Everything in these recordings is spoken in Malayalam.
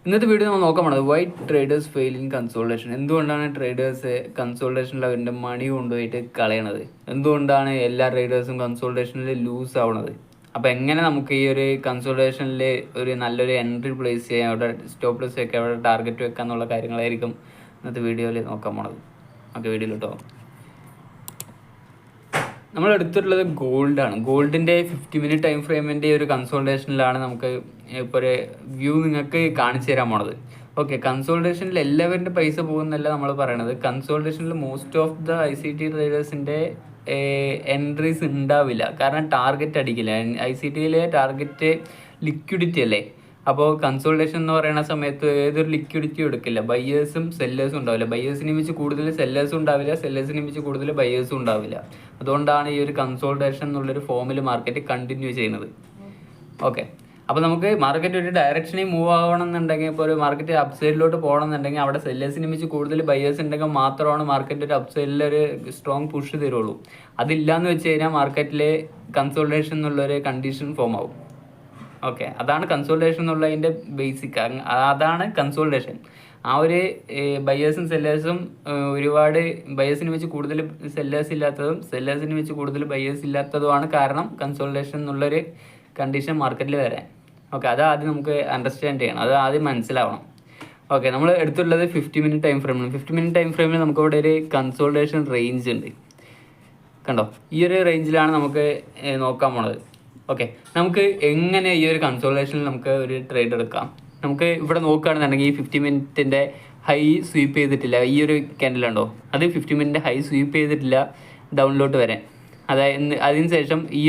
ഇന്നത്തെ വീഡിയോ നമ്മൾ നോക്കാൻ പോണത് why traders fail in consultation. എന്തുകൊണ്ടാണ് ട്രേഡേഴ്സ് കൺസോൾട്ടേഷനിൽ അവരുടെ മണി കൊണ്ടുപോയിട്ട് കളയണത്? എന്തുകൊണ്ടാണ് എല്ലാ ട്രേഡേഴ്സും കൺസോൾട്ടേഷനിൽ ലൂസ് ആവണത്? അപ്പോൾ എങ്ങനെ നമുക്ക് ഈ ഒരു കൺസോൾട്ടേഷനിൽ ഒരു നല്ലൊരു എൻട്രി പ്ലേസ് ചെയ്യാം, അവിടെ സ്റ്റോപ്പ് ലോസ് വെക്കാം, അവിടെ ടാർഗറ്റ് വെക്കാം എന്നുള്ള കാര്യങ്ങളായിരിക്കും ഇന്നത്തെ വീഡിയോയിൽ നോക്കാൻ പോണത്. നമുക്ക് വീഡിയോയിലോട്ടോ. നമ്മൾ എടുത്തിട്ടുള്ളത് ഗോൾഡാണ്. ഗോൾഡിൻ്റെ 50 ടൈം ഫ്രെയിമിൻ്റെ ഒരു കൺസോൾട്ടേഷനിലാണ് നമുക്ക് ഇപ്പോൾ ഒരു വ്യൂ നിങ്ങൾക്ക് കാണിച്ചു തരാൻ പോണത്. ഓക്കെ, കൺസോൾട്ടേഷനിൽ എല്ലാവരുടെ പൈസ പോകുന്നല്ല നമ്മൾ പറയണത്. കൺസോൾട്ടേഷനിൽ മോസ്റ്റ് ഓഫ് ദ ICT ട്രേഡേഴ്സിൻ്റെ എൻട്രീസ് ഉണ്ടാവില്ല, കാരണം ടാർഗറ്റ് അടിക്കില്ല. ICTയിലെ ടാർഗറ്റ് ലിക്വിഡിറ്റി അല്ലേ. അപ്പോൾ കൺസോൾട്ടേഷൻ എന്ന് പറയുന്ന സമയത്ത് ഏതൊരു ലിക്വിഡിറ്റിയും എടുക്കില്ല. ബയ്യേഴ്സും സെല്ലേഴ്സും ഉണ്ടാവില്ല. ബയ്യേഴ്സിനെ വെച്ച് കൂടുതൽ സെല്ലേഴ്സും ഉണ്ടാവില്ല, സെല്ലേഴ്സിനെ വെച്ച് കൂടുതൽ ബയ്യേഴ്സും ഉണ്ടാവില്ല. അതുകൊണ്ടാണ് ഈ ഒരു കൺസോൾട്ടേഷൻ എന്നുള്ളൊരു ഫോമിൽ മാർക്കറ്റ് കണ്ടിന്യൂ ചെയ്യുന്നത്. ഓക്കെ, അപ്പോൾ നമുക്ക് മാർക്കറ്റ് ഒരു ഡയറക്ഷനിൽ മൂവ് ആവണമെന്നുണ്ടെങ്കിൽ, ഇപ്പോൾ ഒരു മാർക്കറ്റ് അപ്സൈഡിലോട്ട് പോകണമെന്നുണ്ടെങ്കിൽ അവിടെ സെല്ലേഴ്സിനെ വെച്ച് കൂടുതൽ ബയ്യേഴ്സ് ഉണ്ടെങ്കിൽ മാത്രമാണ് മാർക്കറ്റ് ഒരു അപ്സൈഡിലൊരു സ്ട്രോങ് പുഷ് തരുള്ളൂ. അതില്ലാന്ന് വെച്ച് കഴിഞ്ഞാൽ മാർക്കറ്റിൽ കൺസോൾട്ടേഷൻ എന്നുള്ളൊരു കണ്ടീഷൻ ഫോം ആവും. ഓക്കെ, അതാണ് കൺസോൾട്ടേഷൻ എന്നുള്ളതിൻ്റെ ബേസിക്. അതാണ് കൺസോൾട്ടേഷൻ. ആ ഒരു ബയേഴ്സും സെല്ലേഴ്സും ഒരുപാട് ബയേഴ്സിന് വെച്ച് കൂടുതൽ സെല്ലേഴ്സ് ഇല്ലാത്തതും സെല്ലേഴ്സിന് വെച്ച് കൂടുതൽ ബയേഴ്സ് ഇല്ലാത്തതുമാണ് കാരണം കൺസോൾട്ടേഷൻ എന്നുള്ളൊരു കണ്ടീഷൻ മാർക്കറ്റിൽ വരാൻ. ഓക്കെ, അത് ആദ്യം നമുക്ക് അണ്ടർസ്റ്റാൻഡ് ചെയ്യണം, അത് ആദ്യം മനസ്സിലാവണം. ഓക്കെ, നമ്മൾ എടുത്തുള്ളത് 50 ടൈം ഫ്രെയിമാണ്. 50 ടൈം ഫ്രെയിമിൽ നമുക്കിവിടെ ഒരു കൺസോൾട്ടേഷൻ റേഞ്ച് ഉണ്ട്, കണ്ടോ? ഈ ഒരു റേഞ്ചിലാണ് നമുക്ക് നോക്കാൻ പോണത്. ഓക്കെ, നമുക്ക് എങ്ങനെ ഈ ഒരു കൺസോൾട്ടേഷനിൽ നമുക്ക് ഒരു ട്രേഡ് എടുക്കാം? നമുക്ക് ഇവിടെ നോക്കുകയാണെന്നുണ്ടെങ്കിൽ ഈ 50 ഹൈ സ്വീപ്പ് ചെയ്തിട്ടില്ല. ഈ ഒരു ക്യാൻഡിലുണ്ടോ, അത് 50 ഹൈ സ്വീപ്പ് ചെയ്തിട്ടില്ല ഡൗണിലോട്ട് വരാൻ. അതായത് അതിന് ശേഷം ഈ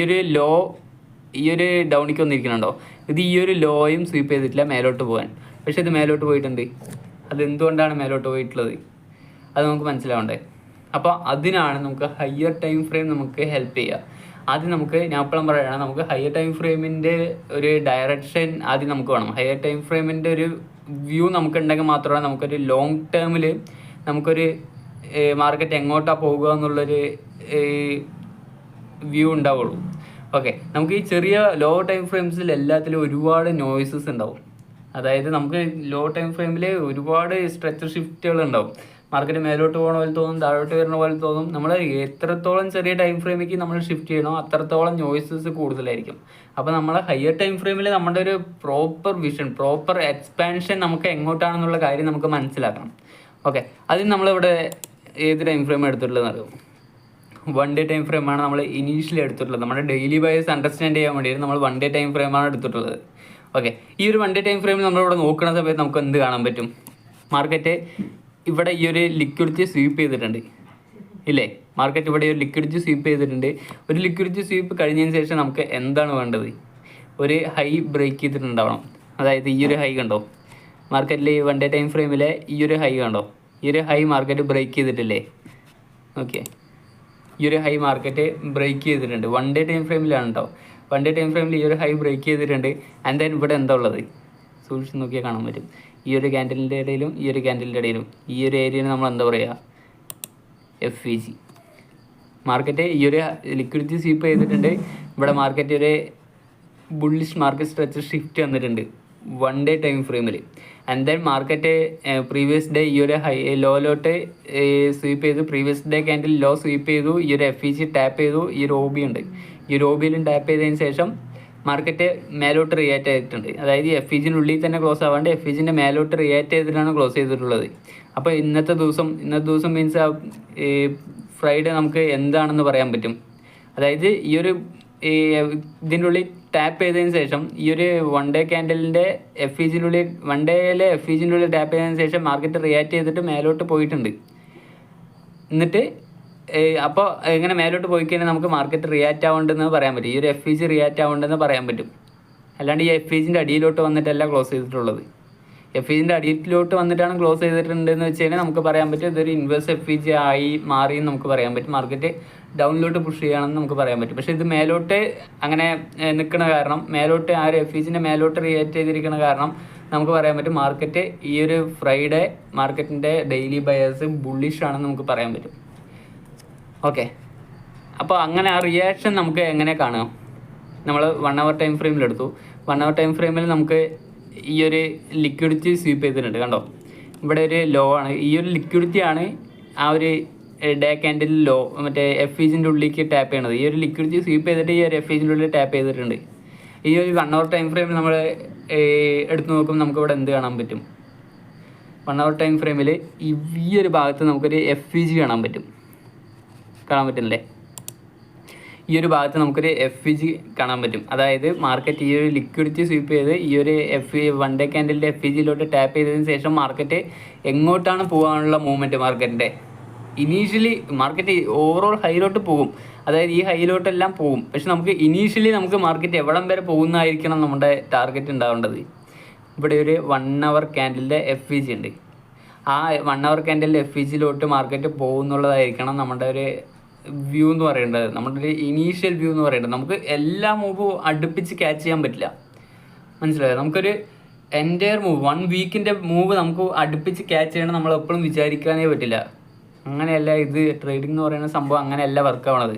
ഒരു ഡൗണിക്ക് വന്നിരിക്കുന്നുണ്ടോ, ഇത് ഈ ഒരു ലോയും സ്വീപ്പ് ചെയ്തിട്ടില്ല മേലോട്ട് പോകാൻ. പക്ഷേ ഇത് മേലോട്ട് പോയിട്ടുണ്ട്. അതെന്തുകൊണ്ടാണ് മേലോട്ട് പോയിട്ടുള്ളത് അത് നമുക്ക് മനസ്സിലാവണ്ടേ? അപ്പോൾ അതിനാണ് നമുക്ക് ഹയർ ടൈം ഫ്രെയിം നമുക്ക് ഹെൽപ്പ് ചെയ്യുക. ആദ്യം നമുക്ക് ഞാൻ എപ്പോഴും പറയുകയാണ്, നമുക്ക് ഹയർ ടൈം ഫ്രെയിമിൻ്റെ ഒരു ഡയറക്ഷൻ ആദ്യം നമുക്ക് വേണം. ഹയർ ടൈം ഫ്രെയിമിൻ്റെ ഒരു വ്യൂ നമുക്കുണ്ടെങ്കിൽ മാത്രമാണ് നമുക്കൊരു ലോങ് ടേമിൽ നമുക്കൊരു മാർക്കറ്റ് എങ്ങോട്ടാണ് പോകുക എന്നുള്ളൊരു വ്യൂ ഉണ്ടാവുള്ളൂ. ഓക്കെ, നമുക്ക് ഈ ചെറിയ ലോ ടൈം ഫ്രെയിംസിൽ എല്ലാത്തിലും ഒരുപാട് നോയ്സസ് ഉണ്ടാവും. അതായത് നമുക്ക് ലോ ടൈം ഫ്രെയിമിൽ ഒരുപാട് സ്ട്രെച്ചർ ഷിഫ്റ്റുകൾ ഉണ്ടാവും. മാർക്കറ്റ് മേലോട്ട് പോകുന്ന പോലെ തോന്നും, താഴോട്ട് വരുന്ന പോലെ തോന്നും. നമ്മൾ എത്രത്തോളം ചെറിയ ടൈം ഫ്രെയിമിലേക്ക് നമ്മൾ ഷിഫ്റ്റ് ചെയ്യണോ അത്രത്തോളം നോയ്സസ് കൂടുതലായിരിക്കും. അപ്പോൾ നമ്മൾ ഹയർ ടൈം ഫ്രെയിമിൽ നമ്മുടെ ഒരു പ്രോപ്പർ വിഷൻ, പ്രോപ്പർ എക്സ്പാൻഷൻ നമുക്ക് എങ്ങോട്ടാണെന്നുള്ള കാര്യം നമുക്ക് മനസ്സിലാക്കണം. ഓക്കെ, അതിന് നമ്മളിവിടെ ഏത് ടൈം ഫ്രെയിം എടുത്തിട്ടുള്ളതെന്ന് അറിയാം? 1 ഡേ ടൈം ഫ്രെയിമാണ് നമ്മൾ ഇനീഷ്യലി എടുത്തിട്ടുള്ളത്. നമ്മുടെ ഡെയിലി ബയേഴ്സ് അണ്ടർസ്റ്റാൻഡ് ചെയ്യാൻ വേണ്ടിയിട്ട് നമ്മൾ 1 ഡേ ടൈം ഫ്രെയിമാണ് എടുത്തിട്ടുള്ളത്. ഓക്കെ, ഈ ഒരു 1 ഡേ ടൈം ഫ്രെയിമിൽ നമ്മളിവിടെ നോക്കുന്ന സമയത്ത് നമുക്ക് എന്ത് കാണാൻ പറ്റും? മാർക്കറ്റ് ഇവിടെ ഈ ഒരു ലിക്വിഡിറ്റി സ്വീപ്പ് ചെയ്തിട്ടുണ്ട് ഇല്ലേ? മാർക്കറ്റ് ഇവിടെ ഒരു ലിക്വിഡിറ്റി സ്വീപ്പ് ചെയ്തിട്ടുണ്ട്. ഒരു ലിക്വിഡിറ്റി സ്വീപ്പ് കഴിഞ്ഞതിന് ശേഷം നമുക്ക് എന്താണ് വേണ്ടത്? ഒരു ഹൈ ബ്രേക്ക് ചെയ്തിട്ടുണ്ടാവണം. അതായത് ഈ ഒരു ഹൈ കണ്ടോ, മാർക്കറ്റിൽ 1 ഡേ ടൈം ഫ്രെയിമിലെ ഈ ഒരു ഹൈ കണ്ടോ, ഈ ഒരു ഹൈ മാർക്കറ്റ് ബ്രേക്ക് ചെയ്തിട്ടില്ലേ? ഓക്കെ, ഈ ഒരു ഹൈ മാർക്കറ്റ് ബ്രേക്ക് ചെയ്തിട്ടുണ്ട്. 1 ഡേ ടൈം ഫ്രെയിമിലാണ് കേട്ടോ. 1 ഡേ ടൈം ഫ്രെയിമിൽ ഈ ഒരു ഹൈ ബ്രേക്ക് ചെയ്തിട്ടുണ്ട്. ആൻഡ് ദെൻ ഇവിടെ എന്താ ഉള്ളത്? സൂക്ഷിച്ച് നോക്കിയാൽ കാണാൻ പറ്റും. ഈ ഒരു ക്യാൻഡിലിൻ്റെ ഇടയിലും ഈ ഒരു ക്യാൻഡിലിൻ്റെ ഇടയിലും ഈ ഒരു ഏരിയയിൽ നമ്മൾ എന്താ പറയുക? FEG. മാർക്കറ്റ് ഈ ഒരു ലിക്വിഡിറ്റി സ്വീപ്പ് ചെയ്തിട്ടുണ്ട്. ഇവിടെ മാർക്കറ്റ് ഒരു ബുള്ളിഷ് മാർക്കറ്റ് സ്ട്രെച്ച് ഷിഫ്റ്റ് വന്നിട്ടുണ്ട് 1 ഡേ ടൈം ഫ്രെയിമിൽ. And then market previous day ഈ ഒരു ഹൈ ലോയിലോട്ട് സ്വീപ്പ് ചെയ്തു. Previous day candle low sweep ചെയ്തു. ഈ ഒരു FEG ടാപ്പ് ചെയ്തു. ഈ ഒരു OB ഉണ്ട്. ഈ ഒരു OBയിലും ടാപ്പ് ചെയ്തതിന് ശേഷം മാർക്കറ്റ് മേലോട്ട് റിയാക്ട് ചെയ്തിട്ടുണ്ട്. അതായത് FEGനുള്ളിൽ തന്നെ ക്ലോസ് ആവാണ്ട് FEGൻ്റെ മേലോട്ട് റിയാക്ട് ചെയ്തിട്ടാണ് ക്ലോസ് ചെയ്തിട്ടുള്ളത്. അപ്പോൾ ഇന്നത്തെ ദിവസം മീൻസ് ഫ്രൈഡേ നമുക്ക് എന്താണെന്ന് പറയാൻ പറ്റും. അതായത് ഈ ഒരു ഇതിൻ്റെ ഉള്ളിൽ ടാപ്പ് ചെയ്തതിന് ശേഷം ഈ ഒരു 1 ഡേ ക്യാൻഡലിൻ്റെ FEGനുള്ളിൽ 1 ഡേയിലെ FEGൻ്റെ ഉള്ളിൽ ടാപ്പ് ചെയ്തതിന് ശേഷം മാർക്കറ്റ് റിയാക്ട് ചെയ്തിട്ട് മേലോട്ട് പോയിട്ടുണ്ട്. എന്നിട്ട് അപ്പോൾ ഇങ്ങനെ മേലോട്ട് പോയി കഴിഞ്ഞാൽ നമുക്ക് മാർക്കറ്റ് റിയാക്റ്റ് ആവേണ്ടെന്ന് പറയാൻ പറ്റും. ഈ ഒരു FEG റിയാക്റ്റ് ആവേണ്ടെന്ന് പറയാൻ പറ്റും. അല്ലാണ്ട് ഈ FEGൻ്റെ അടിയിലോട്ട് വന്നിട്ടല്ല ക്ലോസ് ചെയ്തിട്ടുള്ളത്. FEGൻ്റെ അടിയിലോട്ട് വന്നിട്ടാണ് ക്ലോസ് ചെയ്തിട്ടുണ്ടെന്ന് വെച്ച് കഴിഞ്ഞാൽ നമുക്ക് പറയാൻ പറ്റും ഇതൊരു ഇൻവേഴ്സ് FEG ആയി മാറിയെന്ന് നമുക്ക് പറയാൻ പറ്റും. മാർക്കറ്റ് ഡൗണിലോട്ട് പുഷ് ചെയ്യണമെന്ന് നമുക്ക് പറയാൻ പറ്റും. പക്ഷേ ഇത് മേലോട്ട് അങ്ങനെ നിൽക്കുന്ന കാരണം, മേലോട്ട് ആ ഒരു FEGൻ്റെ മേലോട്ട് റിയാക്ട് ചെയ്തിരിക്കുന്ന കാരണം നമുക്ക് പറയാൻ പറ്റും മാർക്കറ്റ് ഈ ഒരു ഫ്രൈഡേ മാർക്കറ്റിൻ്റെ ഡെയിലി ബയേഴ്സ് ബുള്ളിഷ് ആണെന്ന് നമുക്ക് പറയാൻ പറ്റും. ഓക്കെ, അപ്പോൾ അങ്ങനെ ആ റിയാക്ഷൻ നമുക്ക് എങ്ങനെ കാണാം? നമ്മൾ 1 അവർ ടൈം ഫ്രെയിമിലെടുത്തു. 1 അവർ ടൈം ഫ്രെയിമിൽ നമുക്ക് ഈ ഒരു ലിക്വിഡിറ്റി സ്വീപ്പ് ചെയ്തിട്ടുണ്ട്. കണ്ടോ, ഇവിടെ ഒരു ലോ ആണ്. ഈ ഒരു ലിക്വിഡിറ്റിയാണ് ആ ഒരു ഡേ ക്യാൻഡിൽ ലോ മറ്റേ FEGൻ്റെ ഉള്ളിലേക്ക് ടാപ്പ് ചെയ്യണത്. ഈ ഒരു ലിക്വിഡിറ്റി സ്വീപ്പ് ചെയ്തിട്ട് ഈ ഒരു FEGൻ്റെ ഉള്ളിൽ ടാപ്പ് ചെയ്തിട്ടുണ്ട്. ഈ ഒരു 1 hour ടൈം ഫ്രെയിമിൽ നമ്മൾ എടുത്തു നോക്കുമ്പോൾ നമുക്കിവിടെ എന്ത് കാണാൻ പറ്റും? 1 hour ടൈം ഫ്രെയിമിൽ ഈ ഒരു ഭാഗത്ത് നമുക്കൊരു FEG കാണാൻ പറ്റുന്നില്ലേ? ഈ ഒരു ഭാഗത്ത് നമുക്കൊരു FEG കാണാൻ പറ്റും. അതായത് മാർക്കറ്റ് ഈ ഒരു ലിക്വിഡിറ്റി സ്വീപ്പ് ചെയ്ത് ഈ ഒരു 1 day ക്യാൻഡലിൻ്റെ FEGയിലോട്ട് ടാപ്പ് ചെയ്തതിന് ശേഷം മാർക്കറ്റ് എങ്ങോട്ടാണ് പോകാനുള്ള മൂവ്മെൻറ്റ് മാർക്കറ്റിൻ്റെ? ഇനീഷ്യലി മാർക്കറ്റ് ഓവറോൾ ഹൈയിലോട്ട് പോകും. അതായത് ഈ ഹൈയിലോട്ടെല്ലാം പോകും. പക്ഷെ നമുക്ക് ഇനീഷ്യലി നമുക്ക് മാർക്കറ്റ് എവിടം വരെ പോകുന്നതായിരിക്കണം നമ്മുടെ ടാർഗറ്റ് ഉണ്ടാവേണ്ടത്. ഇവിടെ ഒരു 1 hour ക്യാൻഡലിൻ്റെ FEG ഉണ്ട്. ആ 1 hour ക്യാൻഡലിൻ്റെ FEGയിലോട്ട് മാർക്കറ്റ് പോകുന്നുള്ളതായിരിക്കണം നമ്മുടെ ഒരു വ്യൂ എന്ന് പറയേണ്ടത്, നമ്മുടെ ഒരു ഇനീഷ്യൽ വ്യൂ എന്ന് പറയേണ്ടത്. നമുക്ക് എല്ലാ മൂവും അടുപ്പിച്ച് ക്യാച്ച് ചെയ്യാൻ പറ്റില്ല, മനസ്സിലായോ? നമുക്കൊരു എൻറ്റയർ മൂവ് 1 വീക്കിൻ്റെ മൂവ് നമുക്ക് അടുപ്പിച്ച് ക്യാച്ച് ചെയ്യണം നമ്മൾ എപ്പോഴും വിചാരിക്കാനേ പറ്റില്ല. അങ്ങനെയല്ല ഇത് ട്രേഡിംഗ് എന്ന് പറയുന്ന സംഭവം, അങ്ങനെയല്ല വർക്ക് ആവണത്.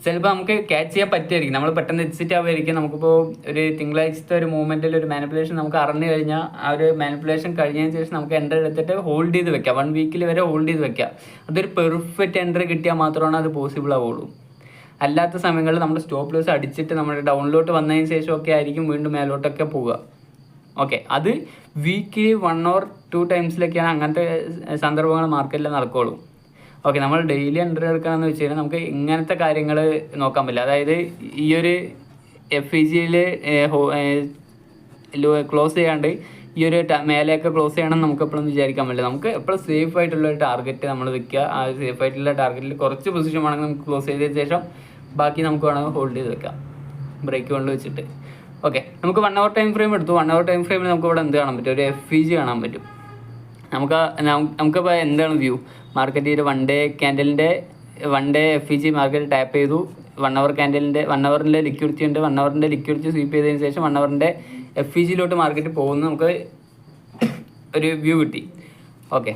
ചിലപ്പോൾ നമുക്ക് ക്യാച്ച് ചെയ്യാൻ പറ്റുമായിരിക്കും, നമ്മൾ പെട്ടെന്ന് എക്സിറ്റ് ആവുമായിരിക്കും. നമുക്കിപ്പോൾ ഒരു തിങ്കളാഴ്ചത്തെ ഒരു മൂവ്മെൻറ്റിൽ ഒരു മാനിപ്പുലേഷൻ നമുക്ക് അറിഞ്ഞു കഴിഞ്ഞാൽ ആ ഒരു മാനിപ്പുലേഷൻ കഴിഞ്ഞതിന് ശേഷം നമുക്ക് എൻട്രി എടുത്തിട്ട് ഹോൾഡ് ചെയ്ത് വെക്കാം. 1 വീക്കിൽ വരെ ഹോൾഡ് ചെയ്ത് വെക്കാം. അതൊരു പെർഫെക്റ്റ് എൻട്രി കിട്ടിയാൽ മാത്രമാണ് അത് പോസിബിൾ ആവുള്ളൂ. അല്ലാത്ത സമയങ്ങളിൽ നമ്മുടെ സ്റ്റോപ്പ് ലോസ് അടിച്ചിട്ട് നമ്മുടെ ഡൗണിലോട്ട് വന്നതിന് ശേഷം ഒക്കെ ആയിരിക്കും വീണ്ടും മേലോട്ടൊക്കെ പോവുക. ഓക്കെ, അത് വീക്കിലി 1 or 2 ടൈംസിലൊക്കെയാണ് അങ്ങനത്തെ സന്ദർഭങ്ങൾ മാർക്കറ്റിൽ നടക്കുകയുള്ളൂ. ഓക്കെ, നമ്മൾ ഡെയിലി എൻട്രി എടുക്കണമെന്ന് വെച്ച് കഴിഞ്ഞാൽ നമുക്ക് ഇങ്ങനത്തെ കാര്യങ്ങൾ നോക്കാൻ പറ്റില്ല. അതായത് ഈ ഒരു FEGയിൽ ക്ലോസ് ചെയ്യാണ്ട് ഈ ഒരു മേലെയൊക്കെ ക്ലോസ് ചെയ്യണം നമുക്ക് എപ്പോഴും വിചാരിക്കാൻ പറ്റില്ല. നമുക്ക് എപ്പോഴും സേഫ് ആയിട്ടുള്ള ഒരു ടാർഗറ്റ് നമ്മൾ വെക്കുക. ആ സേഫ് ആയിട്ടുള്ള ടാർഗറ്റിൽ കുറച്ച് പൊസിഷൻ വേണമെങ്കിൽ നമുക്ക് ക്ലോസ് ചെയ്തതിന് ശേഷം ബാക്കി നമുക്ക് വേണമെങ്കിൽ ഹോൾഡ് ചെയ്ത് വെക്കാം, ബ്രേക്ക് കൊണ്ട് വെച്ചിട്ട്. ഓക്കെ, നമുക്ക് 1 hour ടൈം ഫ്രെയിം എടുത്തു. 1 hour ടൈം ഫ്രെയിമിൽ നമുക്ക് ഇവിടെ എന്ത് കാണാൻ പറ്റും? ഒരു FEG കാണാൻ പറ്റും. നമുക്കിപ്പോൾ എന്താണ് വ്യൂ? മാർക്കറ്റ് ഒരു 1 day ക്യാൻഡലിൻ്റെ 1 day FEG market tap ചെയ്തു. 1 hour ക്യാൻഡലിൻ്റെ 1 hourൻ്റെ ലിക്വിഡിറ്റി ഉണ്ട്. 1 hourൻ്റെ ലിക്വിഡിറ്റി സ്വീപ്പ് ചെയ്തതിന് ശേഷം 1 hourൻ്റെ FEGയിലോട്ട് മാർക്കറ്റ് പോകുന്നു. നമുക്ക് ഒരു വ്യൂ കിട്ടി. ഓക്കെ,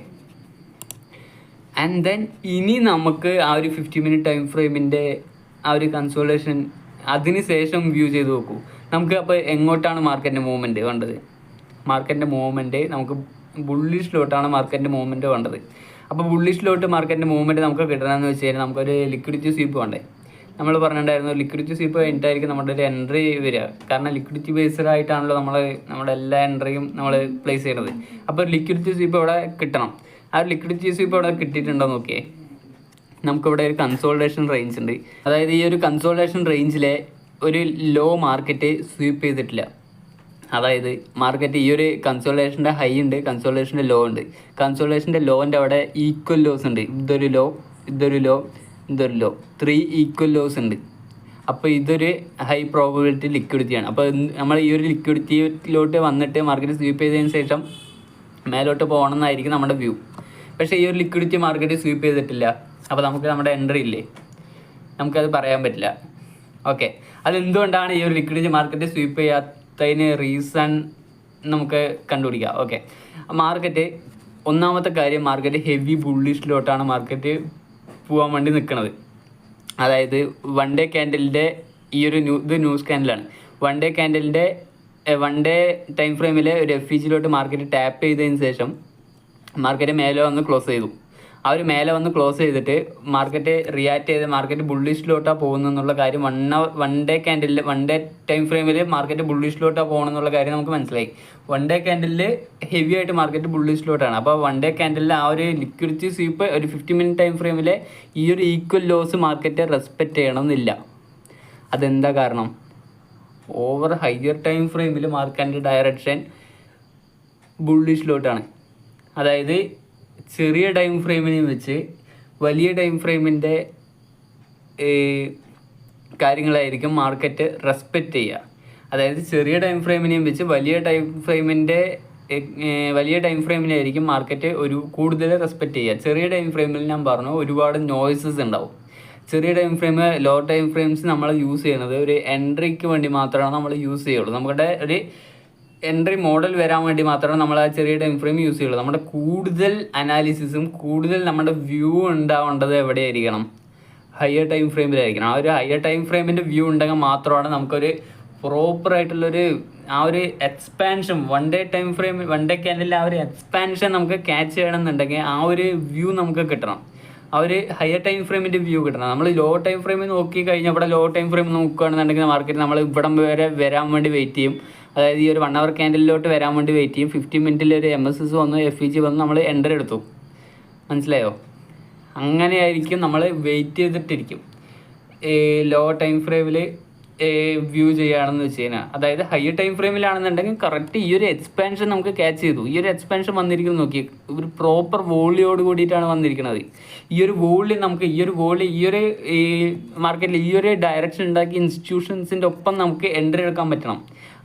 ആൻഡ് ദെൻ ഇനി നമുക്ക് ആ ഒരു 50 minute ടൈം ഫ്രെയിമിൻ്റെ ആ ഒരു കൺസോൾട്ടേഷൻ അതിന് ശേഷം വ്യൂ ചെയ്ത് നോക്കൂ. നമുക്ക് അപ്പോൾ എങ്ങോട്ടാണ് മാർക്കറ്റിൻ്റെ മൂവ്മെൻറ്റ് വേണ്ടത്? മാർക്കറ്റിൻ്റെ മൂവ്മെൻറ്റ് നമുക്ക് ബുള്ളിഷിലോട്ടാണ് മാർക്കറ്റിൻ്റെ മൂവ്മെൻറ്റ് വേണ്ടത്. അപ്പോൾ ബുള്ളിഷിലോട്ട് മാർക്കറ്റിൻ്റെ മൂവ്മെൻറ്റ് നമുക്ക് കിട്ടണമെന്ന് വെച്ച് കഴിഞ്ഞാൽ നമുക്കൊരു ലിക്വിഡിറ്റി സ്വീപ്പ് വേണ്ടേ? നമ്മൾ പറഞ്ഞിട്ടുണ്ടായിരുന്നു ലിക്വിഡിറ്റി സ്വീപ്പ് കഴിഞ്ഞിട്ടായിരിക്കും നമ്മുടെ ഒരു എൻട്രി വരിക. കാരണം ലിക്വിഡിറ്റി ബേസ്ഡ് ആയിട്ടാണല്ലോ നമ്മുടെ എല്ലാ എൻട്രിയും നമ്മൾ പ്ലേസ് ചെയ്യുന്നത്. അപ്പോൾ ലിക്വിഡിറ്റി സ്വീപ്പ് ഇവിടെ കിട്ടണം. ആ ഒരു ലിക്വിഡിറ്റി സ്വീപ്പ് ഇവിടെ കിട്ടിയിട്ടുണ്ടോ നോക്കിയേ. നമുക്കിവിടെ ഒരു കൺസോൾട്ടേഷൻ റേഞ്ച് ഉണ്ട്. അതായത് ഈ ഒരു കൺസോൾട്ടേഷൻ റേഞ്ചിലെ ഒരു ലോ മാർക്കറ്റ് സ്വീപ്പ് ചെയ്തിട്ടില്ല. അതായത് മാർക്കറ്റ് ഈ ഒരു കൺസോൾട്ടേഷൻ്റെ ഹൈ ഉണ്ട്, കൺസോൾട്ടേഷൻ്റെ ലോ ഉണ്ട്. കൺസോൾട്ടേഷൻ്റെ ലോൻ്റെ അവിടെ ഈക്വൽ ലോസ് ഉണ്ട്. ഇതൊരു ലോ, ഇതൊരു ലോ, ഇതൊരു ലോ, 3 ഈക്വൽ ലോസ് ഉണ്ട്. അപ്പോൾ ഇതൊരു ഹൈ പ്രോബബിലിറ്റി ലിക്വിഡിറ്റിയാണ്. അപ്പോൾ നമ്മൾ ഈ ഒരു ലിക്വിഡിറ്റിയിലോട്ട് വന്നിട്ട് മാർക്കറ്റ് സ്വീപ്പ് ചെയ്തതിന് ശേഷം മേലോട്ട് പോകണം എന്നായിരിക്കും നമ്മുടെ വ്യൂ. പക്ഷേ ഈ ഒരു ലിക്വിഡിറ്റി മാർക്കറ്റ് സ്വീപ്പ് ചെയ്തിട്ടില്ല. അപ്പോൾ നമുക്ക് നമ്മുടെ എൻട്രി ഇല്ലേ, നമുക്കത് പറയാൻ പറ്റില്ല. ഓക്കെ, അതെന്തുകൊണ്ടാണ് ഈ ഒരു ലിക്വിഡിറ്റി മാർക്കറ്റ് സ്വീപ്പ് ചെയ്യാത്തതിന് റീസൺ നമുക്ക് കണ്ടുപിടിക്കാം. ഓക്കെ, മാർക്കറ്റ് ഒന്നാമത്തെ കാര്യം, മാർക്കറ്റ് ഹെവി ബുള്ളിഷിലോട്ടാണ് മാർക്കറ്റ് പോകാൻ വേണ്ടി നിൽക്കുന്നത്. അതായത് 1 day ക്യാൻഡലിൻ്റെ ഈ ഒരു ഇത് ന്യൂസ് ക്യാൻഡലാണ്. 1 day ക്യാൻഡലിൻ്റെ 1 day ടൈം ഫ്രെയിമിൽ ഒരു FEGയിലോട്ട് മാർക്കറ്റ് ടാപ്പ് ചെയ്തതിന് ശേഷം മാർക്കറ്റ് മേലെ വന്ന് ക്ലോസ് ചെയ്തു. ആ ഒരു മേലെ വന്ന് ക്ലോസ് ചെയ്തിട്ട് മാർക്കറ്റ് റിയാക്ട് ചെയ്ത് മാർക്കറ്റ് ബുള്ളിഷിലോട്ടാണ് പോകുന്നതെന്നുള്ള കാര്യം 1 day ക്യാൻഡലിൽ 1 day ടൈം ഫ്രെയിമിൽ മാർക്കറ്റ് ബുള്ളിഷിലോട്ടാണ് പോകണമെന്നുള്ള കാര്യം നമുക്ക് മനസ്സിലായി. 1 day ക്യാൻഡലിൽ ഹെവി ആയിട്ട് മാർക്കറ്റ് ബുള്ളിഷിലോട്ടാണ്. അപ്പോൾ 1 day ക്യാൻഡലിൽ ആ ഒരു ലിക്വിഡിറ്റി സ്വീപ്പ് ഒരു 50 minute ടൈം ഫ്രെയിമിൽ ഈ ഒരു ഈക്വൽ ലോസ് മാർക്കറ്റ് റെസ്പെക്റ്റ് ചെയ്യണമെന്നില്ല. അതെന്താ കാരണം? ഓവർ ഹയർ ടൈം ഫ്രെയിമിൽ മാർക്കറ്റിൻ്റെ ഡയറക്ഷൻ ബുള്ളിഷിലോട്ടാണ്. അതായത് ചെറിയ ടൈം ഫ്രെയിമിനെ വെച്ച് വലിയ ടൈം ഫ്രെയിമിൻ്റെ കാര്യങ്ങളായിരിക്കും മാർക്കറ്റ് റെസ്പെക്റ്റ് ചെയ്യുക. അതായത് ചെറിയ ടൈം ഫ്രെയിമിനെയും വെച്ച് വലിയ ടൈം ഫ്രെയിമിനായിരിക്കും മാർക്കറ്റ് ഒരു കൂടുതൽ റെസ്പെക്റ്റ് ചെയ്യുക. ചെറിയ ടൈം ഫ്രെയിമിൽ ഞാൻ പറഞ്ഞു ഒരുപാട് നോയ്സസ് ഉണ്ടാവും. ചെറിയ time frame, low time frames നമ്മൾ യൂസ് ചെയ്യുന്നത് ഒരു എൻട്രിക്ക് വേണ്ടി മാത്രമാണ് നമ്മൾ യൂസ് ചെയ്യുള്ളൂ. നമ്മുടെ ഒരു എൻട്രി മോഡൽ വരാൻ വേണ്ടി മാത്രമാണ് നമ്മൾ ആ ചെറിയ ടൈം ഫ്രെയിം യൂസ് ചെയ്യുള്ളൂ. നമ്മുടെ കൂടുതൽ അനാലിസിസും കൂടുതൽ നമ്മുടെ വ്യൂ ഉണ്ടാവേണ്ടത് എവിടെയായിരിക്കണം? Higher time ഫ്രെയിമിലായിരിക്കണം. ആ ഒരു ഹയർ ടൈം ഫ്രെയിമിൻ്റെ വ്യൂ ഉണ്ടെങ്കിൽ മാത്രമാണ് നമുക്കൊരു പ്രോപ്പറായിട്ടുള്ളൊരു ആ ഒരു എക്സ്പാൻഷൻ വൺ ഡേ ക്യാൻഡലിൽ ആ ഒരു എക്സ്പാൻഷൻ നമുക്ക് ക്യാച്ച് ചെയ്യണമെന്നുണ്ടെങ്കിൽ ആ ഒരു വ്യൂ നമുക്ക് കിട്ടണം, ആ ഒരു ഹയർ ടൈം ഫ്രെയിമിൻ്റെ വ്യൂ കിട്ടണം. നമ്മൾ ലോ ടൈം ഫ്രെയിമിൽ നോക്കി കഴിഞ്ഞാൽ ഇവിടെ ലോ ടൈം ഫ്രെയിം നോക്കുകയാണെന്നുണ്ടെങ്കിൽ മാർക്കറ്റ് നമ്മൾ ഇവിടം വരെ വരാൻ വേണ്ടി വെയിറ്റ് ചെയ്യും. അതായത് ഈ ഒരു 1 hour ക്യാൻഡലിലോട്ട് വരാൻ വേണ്ടി വെയിറ്റ് ചെയ്യും. 50 മിനിറ്റിൽ ഒരു MSS വന്നു, FEG വന്നു, നമ്മൾ എൻ്റർ എടുത്തു. മനസ്സിലായോ? അങ്ങനെയായിരിക്കും നമ്മൾ വെയിറ്റ് ചെയ്തിട്ടിരിക്കും ലോ ടൈം ഫ്രെയിമിൽ വ്യൂ ചെയ്യുകയാണെന്ന് വെച്ച് കഴിഞ്ഞാൽ. അതായത് ഹയർ ടൈം ഫ്രെയിമിലാണെന്നുണ്ടെങ്കിൽ കറക്റ്റ് ഈ ഒരു എക്സ്പാൻഷൻ നമുക്ക് ക്യാച്ച് ചെയ്തു. ഈ ഒരു എക്സ്പാൻഷൻ വന്നിരിക്കുന്നത് നോക്കി, ഒരു പ്രോപ്പർ വോളിയോട് കൂടിയിട്ടാണ് വന്നിരിക്കുന്നത്. ഈ ഒരു വോളി നമുക്ക് ഈ ഒരു മാർക്കറ്റിൽ ഈ ഒരു ഡയറക്ഷൻ ഉണ്ടാക്കിയ ഇൻസ്റ്റിറ്റ്യൂഷൻസിൻ്റെ ഒപ്പം നമുക്ക് എൻട്രി എടുക്കാൻ പറ്റണം.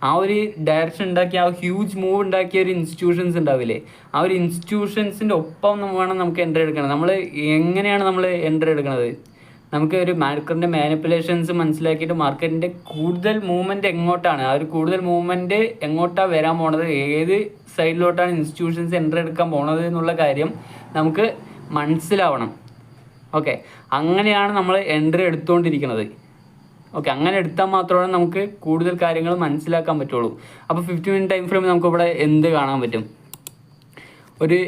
ആ ഒരു ഡയറക്ഷൻ ഉണ്ടാക്കിയ ആ ഹ്യൂജ് മൂവ് ഉണ്ടാക്കിയ ഒരു ഇൻസ്റ്റിറ്റ്യൂഷൻസ് ഉണ്ടാവില്ലേ, ആ ഒരു ഇൻസ്റ്റിറ്റ്യൂഷൻസിൻ്റെ ഒപ്പം വേണം നമുക്ക് എൻട്രി എടുക്കണം. നമ്മൾ എങ്ങനെയാണ് നമ്മൾ എൻട്രി എടുക്കുന്നത്? നമുക്ക് ഒരു മാർക്കറ്റിൻ്റെ മാനിപ്പുലേഷൻസ് മനസ്സിലാക്കിയിട്ട് മാർക്കറ്റിൻ്റെ കൂടുതൽ മൂവ്മെൻറ്റ് എങ്ങോട്ടാണ്, ആ ഒരു കൂടുതൽ മൂവ്മെൻറ്റ് എങ്ങോട്ടാണ് വരാൻ പോണത്, ഏത് സൈഡിലോട്ടാണ് ഇൻസ്റ്റിറ്റ്യൂഷൻസ് എൻട്രി എടുക്കാൻ പോണത് എന്നുള്ള കാര്യം നമുക്ക് മനസ്സിലാവണം. ഓക്കെ, അങ്ങനെയാണ് നമ്മൾ എൻട്രി എടുത്തുകൊണ്ടിരിക്കുന്നത്. ഓക്കെ, അങ്ങനെ എടുത്താൽ മാത്രമാണ് നമുക്ക് കൂടുതൽ കാര്യങ്ങൾ മനസ്സിലാക്കാൻ പറ്റുള്ളൂ. അപ്പോൾ 50 മിനിറ്റ് ടൈം ഫ്രെയിമിൽ നമുക്കിവിടെ എന്ത് കാണാൻ പറ്റും? ഒരു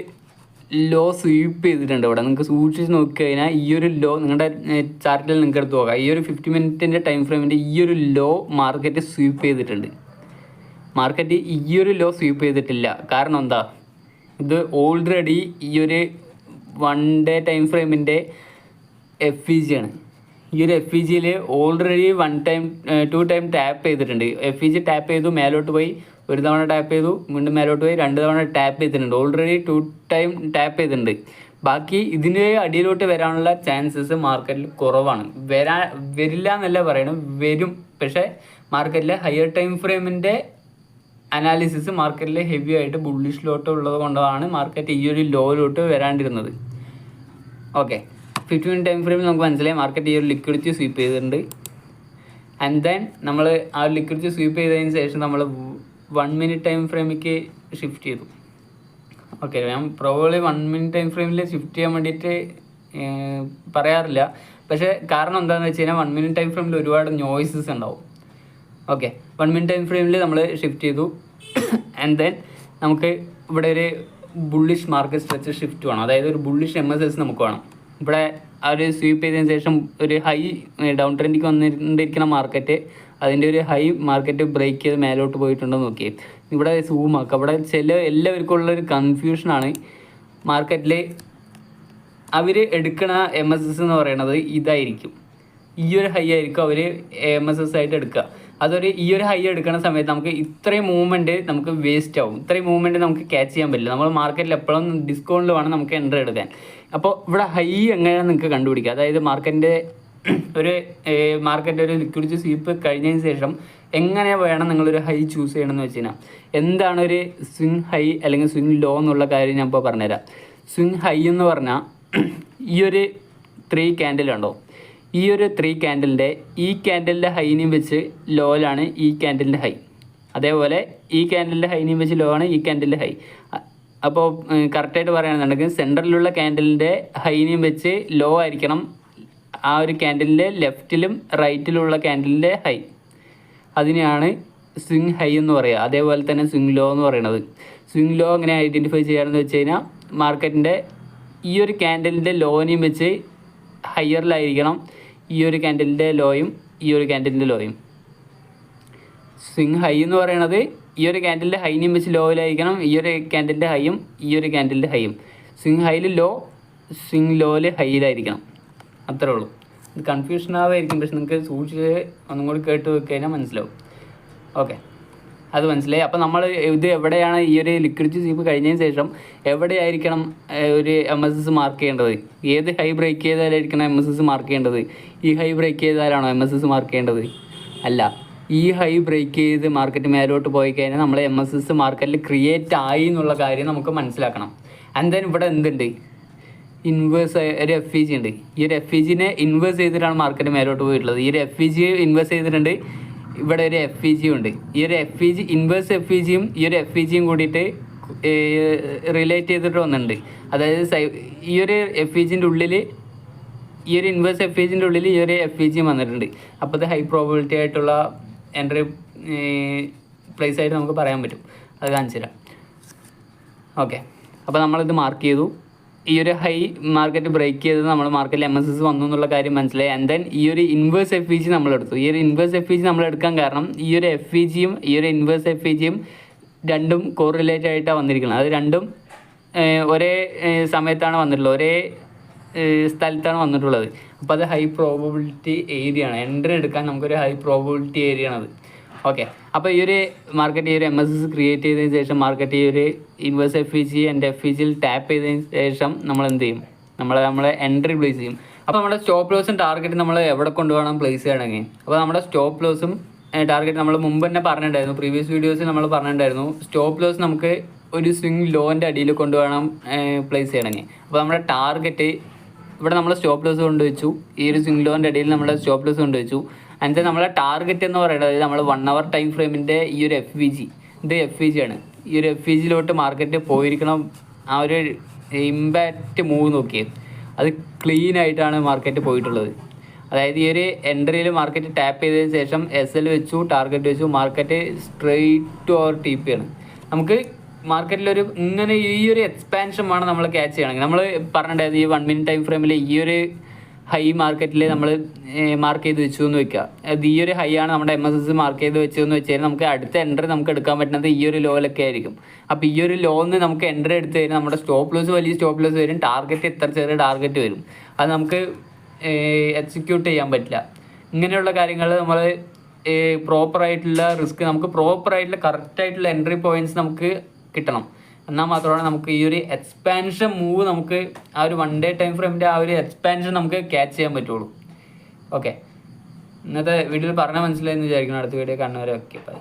ലോ സ്വീപ്പ് ചെയ്തിട്ടുണ്ട്. ഇവിടെ നിങ്ങൾക്ക് സൂക്ഷിച്ച് നോക്കിക്കഴിഞ്ഞാൽ ഈ ഒരു ലോ നിങ്ങളുടെ ചാർട്ടിൽ നിങ്ങൾക്ക് എടുത്ത് നോക്കാം. ഈ ഒരു 50 മിനിറ്റിൻ്റെ ടൈം ഫ്രെയിമിൻ്റെ ഈ ഒരു ലോ മാർക്കറ്റ് സ്വീപ്പ് ചെയ്തിട്ടുണ്ട്. മാർക്കറ്റ് ഈ ഒരു ലോ സ്വീപ്പ് ചെയ്തിട്ടില്ല. കാരണം എന്താ? ഇത് ഓൾറെഡി ഈ ഒരു 1 day ടൈം ഫ്രെയിമിൻ്റെ FEG ആണ്. ഈ ഒരു FEGയിൽ ഓൾറെഡി 2 ടൈം ടാപ്പ് ചെയ്തിട്ടുണ്ട്. FEG ടാപ്പ് ചെയ്തു, മേലോട്ട് പോയി, ഒരു തവണ ടാപ്പ് ചെയ്തു, വീണ്ടും മേലോട്ട് പോയി, 2 തവണ ടാപ്പ് ചെയ്തിട്ടുണ്ട്. ഓൾറെഡി 2 ടൈം ടാപ്പ് ചെയ്തിട്ടുണ്ട്. ബാക്കി ഇതിൻ്റെ അടിയിലോട്ട് വരാനുള്ള ചാൻസസ് മാർക്കറ്റിൽ കുറവാണ്. വരില്ല എന്നല്ല പറയണം, വരും. പക്ഷേ മാർക്കറ്റിലെ ഹയർ ടൈം ഫ്രെയിമിൻ്റെ അനാലിസിസ് മാർക്കറ്റിൽ ഹെവി ആയിട്ട് ബുള്ളിഷിലോട്ട് ഉള്ളത് കൊണ്ടാണ് മാർക്കറ്റ് ഈ ഒരു ലോയിലോട്ട് വരാണ്ടിരുന്നത്. ഓക്കെ, 50 മിനിറ്റ് ടൈം ഫ്രെയിമിൽ നമുക്ക് മനസ്സിലായി മാർക്കറ്റ് ഈ ഒരു ലിക്വിഡിറ്റി സ്വീപ്പ് ചെയ്തിട്ടുണ്ട്. ആൻഡ് ദെൻ നമ്മൾ ആ ഒരു ലിക്വിഡിറ്റി സ്വീപ്പ് ചെയ്തതിന് ശേഷം നമ്മൾ 1 മിനിറ്റ് ടൈം ഫ്രെയിമിലേക്ക് ഷിഫ്റ്റ് ചെയ്തു. ഓക്കെ, ഞാൻ പ്രോബബ്ലി 1 മിനിറ്റ് ടൈം ഫ്രെയിമിൽ ഷിഫ്റ്റ് ചെയ്യാൻ വേണ്ടിയിട്ട് പറയാറില്ല. പക്ഷേ കാരണം എന്താണെന്ന് വെച്ച് കഴിഞ്ഞാൽ 1 മിനിറ്റ് ടൈം ഫ്രെയിമിൽ ഒരുപാട് നോയ്സസ് ഉണ്ടാവും. ഓക്കെ, 1 മിനിറ്റ് ടൈം ഫ്രെയിമിൽ നമ്മൾ ഷിഫ്റ്റ് ചെയ്തു. ആൻഡ് ദെൻ നമുക്ക് ഇവിടെ ഒരു ബുള്ളിഷ് മാർക്കറ്റ് സ്ട്രക്ചർ ഷിഫ്റ്റ് വേണം. അതായത് ഒരു ബുള്ളിഷ് MSS നമുക്ക് വേണം. ഇവിടെ ആ ഒരു സ്വീപ്പ് ചെയ്തതിന് ശേഷം ഒരു ഹൈ ഡൗൺ ട്രെൻഡിലേക്ക് വന്നിരിക്കുന്ന മാർക്കറ്റ്, അതിൻ്റെ ഒരു ഹൈ മാർക്കറ്റ് ബ്രേക്ക് ചെയ്ത് മേലോട്ട് പോയിട്ടുണ്ടോ നോക്കിയേ. ഇവിടെ സൂം ആക്കുക. ഇവിടെ എല്ലാവർക്കും ഉള്ളൊരു കൺഫ്യൂഷനാണ്. മാർക്കറ്റിൽ അവർ എടുക്കണ MSS എന്ന് പറയുന്നത് ഇതായിരിക്കും. ഈ ഒരു ഹൈ ആയിരിക്കും അവർ MSS ആയിട്ട് എടുക്കുക. ഈ ഒരു ഹൈ എടുക്കുന്ന സമയത്ത് നമുക്ക് ഇത്രയും മൂവ്മെൻറ്റ് നമുക്ക് വേസ്റ്റ് ആവും. ഇത്രയും മൂവ്മെൻറ്റ് നമുക്ക് ക്യാച്ച് ചെയ്യാൻ പറ്റില്ല. നമ്മൾ മാർക്കറ്റിൽ എപ്പോഴും ഡിസ്കൗണ്ടിൽ വേണം നമുക്ക് എൻട്രി എടുക്കാൻ. അപ്പോൾ ഇവിടെ ഹൈ എങ്ങനെയാണ് നിങ്ങൾക്ക് കണ്ടുപിടിക്കുക? അതായത് മാർക്കറ്റിൻ്റെ ഒരു ലിക്വിഡിറ്റി സ്വീപ്പ് കഴിഞ്ഞതിന് ശേഷം എങ്ങനെ വേണം നിങ്ങളൊരു ഹൈ ചൂസ് ചെയ്യണമെന്ന് വെച്ച് കഴിഞ്ഞാൽ, എന്താണ് ഒരു സ്വിങ് ഹൈ അല്ലെങ്കിൽ സ്വിങ് ലോ എന്നുള്ള കാര്യം ഞാൻ ഇപ്പോൾ പറഞ്ഞുതരാം. സ്വിങ് ഹൈ എന്ന് പറഞ്ഞാൽ ഈ ഒരു 3 ക്യാൻഡിലുണ്ടോ, ഈ ഒരു 3 ക്യാൻഡിലിൻ്റെ ഈ ക്യാൻഡിലിൻ്റെ ഹൈനെയും വെച്ച് ലോയിലാണ് ഈ ക്യാൻഡിലിൻ്റെ ഹൈ. അതേപോലെ ഈ ക്യാൻഡിലിൻ്റെ ഹൈനെയും വെച്ച് ലോ ആണ് ഈ ക്യാൻഡിലിൻ്റെ ഹൈ. അപ്പോൾ കറക്റ്റായിട്ട് പറയുകയാണെന്നുണ്ടെങ്കിൽ സെൻറ്ററിലുള്ള ക്യാൻഡിലിൻ്റെ ഹൈനെയും വെച്ച് ലോ ആയിരിക്കണം ആ ഒരു ക്യാൻഡിലിൻ്റെ ലെഫ്റ്റിലും റൈറ്റിലുള്ള ക്യാൻഡിലിൻ്റെ ഹൈ. അതിനെയാണ് സ്വിങ് ഹൈ എന്ന് പറയുക. അതേപോലെ തന്നെ സ്വിങ് ലോ എന്ന് പറയുന്നത്. സ്വിങ് ലോ എങ്ങനെ ഐഡൻറ്റിഫൈ ചെയ്യാമെന്ന് വെച്ച് കഴിഞ്ഞാൽ മാർക്കറ്റിൻ്റെ ഈ ഒരു ക്യാൻഡിലിൻ്റെ ലോനെയും വെച്ച് ഹയറിലായിരിക്കണം ഈ ഒരു ക്യാൻഡിലിൻ്റെ ലോയും ഈ ഒരു ക്യാൻഡിലിൻ്റെ ലോയും. സ്വിങ് ഹൈ എന്ന് പറയുന്നത് ഈ ഒരു ക്യാൻഡിലിൻ്റെ ഹൈനെയും വെച്ച് ലോയിലായിരിക്കണം ഈ ഒരു ക്യാൻഡിലിൻ്റെ ഹൈയും ഈ ഒരു ക്യാൻഡിലിൻ്റെ ഹൈയും. സ്വിങ് ഹൈയിൽ ലോ, സ്വിങ് ലോയിൽ ഹൈയിലായിരിക്കണം. അത്രേ ഉള്ളൂ. ഇത് കൺഫ്യൂഷൻ ആവുമായിരിക്കും, പക്ഷെ നിങ്ങൾക്ക് സൂക്ഷിച്ച് ഒന്നും കൂടി കേട്ട് വെച്ച് കഴിഞ്ഞാൽ മനസ്സിലാവും. ഓക്കെ, അത് മനസ്സിലായി. അപ്പോൾ നമ്മൾ ഇത് എവിടെയാണ് ഈ ഒരു ലിക്വിഡിറ്റി സ്വീപ്പ് കഴിഞ്ഞതിന് ശേഷം എവിടെയായിരിക്കണം ഒരു MSS മാർക്ക് ചെയ്യേണ്ടത്? ഏത് ഹൈ ബ്രേക്ക് ചെയ്താലായിരിക്കണം MSS മാർക്ക് ചെയ്യേണ്ടത്? ഈ ഹൈ ബ്രേക്ക് ചെയ്താലാണോ MSS മാർക്ക് ചെയ്യേണ്ടത്? അല്ല, ഈ ഹൈ ബ്രേക്ക് ചെയ്ത് മാർക്കറ്റ് മേലോട്ട് പോയി കഴിഞ്ഞാൽ നമ്മൾ MSS മാർക്കറ്റിൽ ക്രിയേറ്റ് ആയി എന്നുള്ള കാര്യം നമുക്ക് മനസ്സിലാക്കണം. ആൻഡ് ദെൻ ഇവിടെ എന്തുണ്ട്? ഇൻവേഴ്സ് ഒരു FEG ഉണ്ട്. ഈ ഒരു FEGനെ ഇൻവേഴ്സ് ചെയ്തിട്ടാണ് മാർക്കറ്റ് മേലോട്ട് പോയിട്ടുള്ളത്. ഈ ഒരു FEG ഇൻവേഴ്സ് ചെയ്തിട്ടുണ്ട്. ഇവിടെ ഒരു FEG ഉണ്ട്. ഈ ഒരു FEG ഇൻവേഴ്സ് FEGയും ഈ ഒരു FEGയും കൂടിയിട്ട് റിലേറ്റ് ചെയ്തിട്ട് വന്നിട്ടുണ്ട്. അതായത് ഈ ഒരു FEGൻ്റെ ഉള്ളിൽ ഈ ഒരു ഇൻവേഴ്സ് FEGൻ്റെ ഉള്ളിൽ ഈ ഒരു FEGയും വന്നിട്ടുണ്ട്. അപ്പോൾ ഇത് ഹൈ പ്രോബിലിറ്റി ആയിട്ടുള്ള എൻട്രി പ്ലേസ് ആയിട്ട് നമുക്ക് പറയാൻ പറ്റും. അത് കാണിച്ചു തരാം. ഓക്കെ, അപ്പോൾ നമ്മളിത് മാർക്ക് ചെയ്തു. ഈ ഒരു ഹൈ മാർക്കറ്റ് ബ്രേക്ക് ചെയ്തത് നമ്മൾ മാർക്കറ്റിൽ MSS വന്നു എന്നുള്ള കാര്യം മനസ്സിലായി. ആൻഡ് ദെൻ ഈ ഒരു ഇൻവേഴ്സ് FEG നമ്മളെടുത്തു. ഈ ഒരു ഇൻവേഴ്സ് FEG നമ്മളെടുക്കാൻ കാരണം ഈ ഒരു FEGയും ഈ ഒരു ഇൻവേഴ്സ് FEGയും രണ്ടും കോറിലേറ്റ് ആയിട്ടാണ് വന്നിരിക്കുന്നത്. അത് രണ്ടും ഒരേ സമയത്താണ് വന്നിട്ടുള്ളത്, ഒരേ സ്ഥലത്താണ് വന്നിട്ടുള്ളത്. അപ്പോൾ അത് ഹൈ പ്രോബബിലിറ്റി ഏരിയ ആണ്. എൻട്രി എടുക്കാൻ നമുക്കൊരു ഹൈ പ്രോബബിലിറ്റി ഏരിയ ആണത്. ഓക്കെ, അപ്പോൾ ഈ ഒരു മാർക്കറ്റ് ഈ ഒരു MSS ക്രിയേറ്റ് ചെയ്തതിന് ശേഷം മാർക്കറ്റ് ഈ ഒരു ഇൻവേഴ്സ് FEG ആൻഡ് FEGയിൽ ടാപ്പ് ചെയ്തതിന് ശേഷം നമ്മൾ എന്ത് ചെയ്യും? നമ്മളെ എൻട്രി പ്ലേസ് ചെയ്യും. അപ്പോൾ നമ്മുടെ സ്റ്റോപ്പ് ലോസും ടാർഗറ്റ് നമ്മൾ എവിടെ കൊണ്ടുപോകണം പ്ലേസ് ചെയ്യണമെങ്കിൽ, അപ്പോൾ നമ്മുടെ സ്റ്റോപ്പ് ലോസും ടാർഗറ്റ് നമ്മൾ മുമ്പ് തന്നെ പറഞ്ഞിട്ടുണ്ടായിരുന്നു, പ്രീവിയസ് വീഡിയോസിൽ നമ്മൾ പറഞ്ഞിട്ടുണ്ടായിരുന്നു. സ്റ്റോപ്പ് ലോസ് നമുക്ക് ഒരു സ്വിംഗ് ലോൻ്റെ അടിയിൽ കൊണ്ടുപോകണം പ്ലേസ് ചെയ്യണമെങ്കിൽ. അപ്പോൾ നമ്മുടെ ടാർഗറ്റ് ഇവിടെ നമ്മൾ സ്റ്റോപ്പ് ലോസ് കൊണ്ടുവച്ചു. ഈ ഒരു സ്വിംഗ് ലോൻ്റെ അടിയിൽ നമ്മൾ സ്റ്റോപ്പ് ലോസ് കൊണ്ടുവച്ചു. അതിൻ്റെ നമ്മളെ ടാർഗറ്റ് എന്ന് പറയുന്നത് നമ്മൾ 1 hour ടൈം ഫ്രെയിമിൻ്റെ ഈ ഒരു FEG, ഇത് FEG ആണ്. ഈ ഒരു FEGയിലോട്ട് മാർക്കറ്റ് പോയിരിക്കണം. ആ ഒരു ഇമ്പാക്റ്റ് മൂവ് നോക്കിയേ, അത് ക്ലീൻ ആയിട്ടാണ് മാർക്കറ്റ് പോയിട്ടുള്ളത്. അതായത് ഈ ഒരു എൻട്രിയിൽ മാർക്കറ്റ് ടാപ്പ് ചെയ്തതിന് ശേഷം SL വെച്ചു, ടാർഗറ്റ് വെച്ചു, market straight to our TP ആണ്. നമുക്ക് മാർക്കറ്റിലൊരു ഇങ്ങനെ ഈ ഒരു എക്സ്പാൻഷൻ വേണം നമ്മൾ ക്യാച്ച് ചെയ്യണമെങ്കിൽ. നമ്മൾ പറഞ്ഞിട്ടുണ്ടായിരുന്നു ഈ 1 minute ടൈം ഫ്രെയിമിൽ ഈ ഒരു ഹൈ മാർക്കറ്റിൽ നമ്മൾ മാർക്ക് ചെയ്ത് വെച്ചു എന്ന് വെക്കുക. അത് ഈ ഒരു ഹൈ ആണ് നമ്മുടെ MSS മാർക്ക് ചെയ്ത് വെച്ചതെന്ന് വെച്ചാൽ നമുക്ക് അടുത്ത എൻട്രി നമുക്ക് എടുക്കാൻ പറ്റുന്നത് ഈ ഒരു ലോയിലൊക്കെ ആയിരിക്കും. അപ്പോൾ ഈ ഒരു ലോന്ന് നമുക്ക് എൻട്രി എടുത്ത് കഴിഞ്ഞാൽ നമ്മുടെ സ്റ്റോപ്പ് ലോസ് വലിയ സ്റ്റോപ്പ് ലോസ് വരും, ടാർഗറ്റ് ഇത്ര ചെറിയ ടാർഗറ്റ് വരും. അത് നമുക്ക് എക്സിക്യൂട്ട് ചെയ്യാൻ പറ്റില്ല. ഇങ്ങനെയുള്ള കാര്യങ്ങൾ നമ്മൾ പ്രോപ്പറായിട്ടുള്ള റിസ്ക്, നമുക്ക് പ്രോപ്പറായിട്ടുള്ള കറക്റ്റായിട്ടുള്ള എൻട്രി പോയിൻറ്റ്സ് നമുക്ക് കിട്ടണം. എന്നാൽ മാത്രമാണ് നമുക്ക് ഈ ഒരു എക്സ്പാൻഷൻ മൂവ് നമുക്ക് ആ ഒരു 1 day ടൈം ഫ്രെയിമിൻ്റെ ആ ഒരു എക്സ്പാൻഷൻ നമുക്ക് ക്യാച്ച് ചെയ്യാൻ പറ്റുള്ളൂ. ഓക്കെ, ഇന്നത്തെ വീഡിയോയിൽ പറഞ്ഞാൽ മനസ്സിലായെന്ന് വിചാരിക്കണം. അടുത്ത വീഡിയോ കാണുന്നവരെ ഓക്കെ ബൈ.